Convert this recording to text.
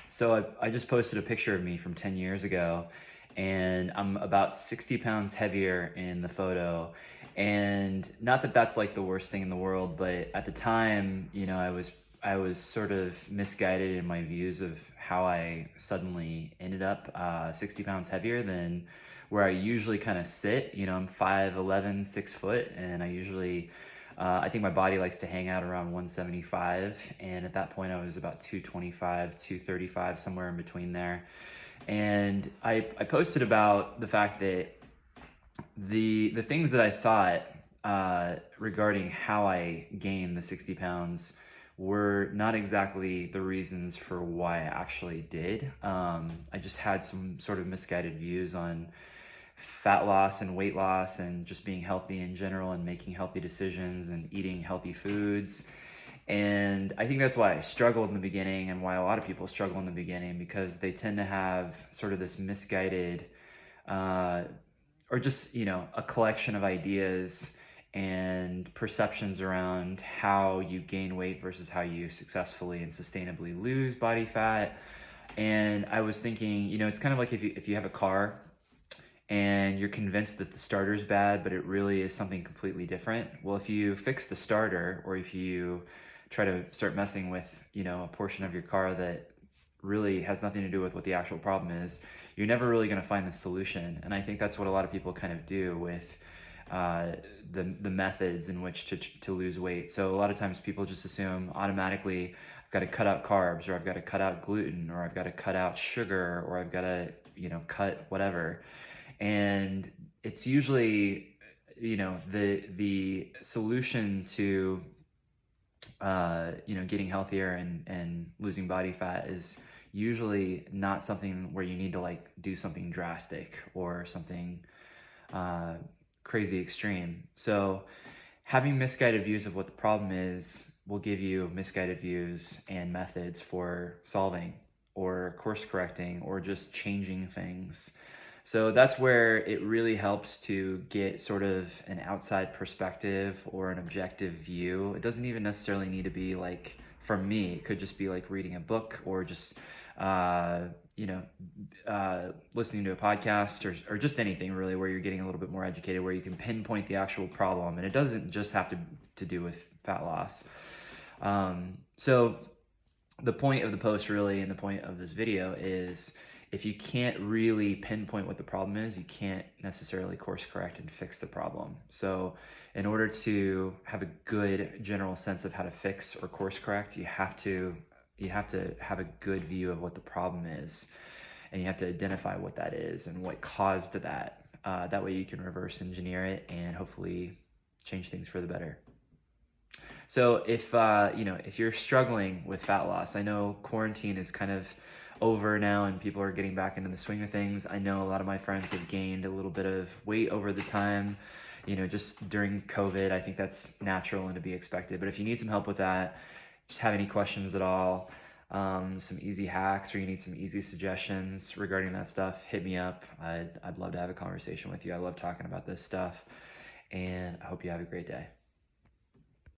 So I just posted a picture of me from 10 years ago, and I'm about 60 pounds heavier in the photo. And not that that's like the worst thing in the world, but at the time, I was sort of misguided in my views of how I suddenly ended up 60 pounds heavier than where I usually kind of sit. I'm 5'11", 6 foot, and I think my body likes to hang out around 175, and at that point I was about 225, 235, somewhere in between there. And I posted about the fact that the things that I thought regarding how I gained the 60 pounds were not exactly the reasons for why I actually did. I just had some sort of misguided views on fat loss and weight loss and just being healthy in general and making healthy decisions and eating healthy foods. And I think that's why I struggled in the beginning, and why a lot of people struggle in the beginning, because they tend to have sort of this misguided uh, or just, a collection of ideas and perceptions around how you gain weight versus how you successfully and sustainably lose body fat. And I was thinking, it's kind of like if you have a car and you're convinced that the starter's bad, but it really is something completely different. Well, if you fix the starter, or if you try to start messing with, a portion of your car that really has nothing to do with what the actual problem is, you're never really going to find the solution. And I think that's what a lot of people kind of do with the methods in which to lose weight. So a lot of times people just assume automatically, I've got to cut out carbs, or I've got to cut out gluten, or I've got to cut out sugar, or I've got to, cut whatever. And it's usually, the solution to getting healthier and losing body fat is usually not something where you need to like do something drastic or something uh, crazy extreme. So having misguided views of what the problem is will give you misguided views and methods for solving or course correcting or just changing things. So that's where it really helps to get sort of an outside perspective or an objective view. It doesn't even necessarily need to be like, from me, it could just be like reading a book, or just, listening to a podcast, or just anything really where you're getting a little bit more educated, where you can pinpoint the actual problem. And it doesn't just have to do with fat loss. So the point of the post really, and the point of this video is, if you can't really pinpoint what the problem is, you can't necessarily course correct and fix the problem. So in order to have a good general sense of how to fix or course correct, you have to have a good view of what the problem is, and you have to identify what that is and what caused that. That way you can reverse engineer it and hopefully change things for the better. So if you're struggling with fat loss, I know quarantine is kind of over now and people are getting back into the swing of things. I know a lot of my friends have gained a little bit of weight over the time, just during COVID. I think that's natural and to be expected. But if you need some help with that, just have any questions at all, some easy hacks, or you need some easy suggestions regarding that stuff, hit me up. I'd love to have a conversation with you. I love talking about this stuff, and I hope you have a great day.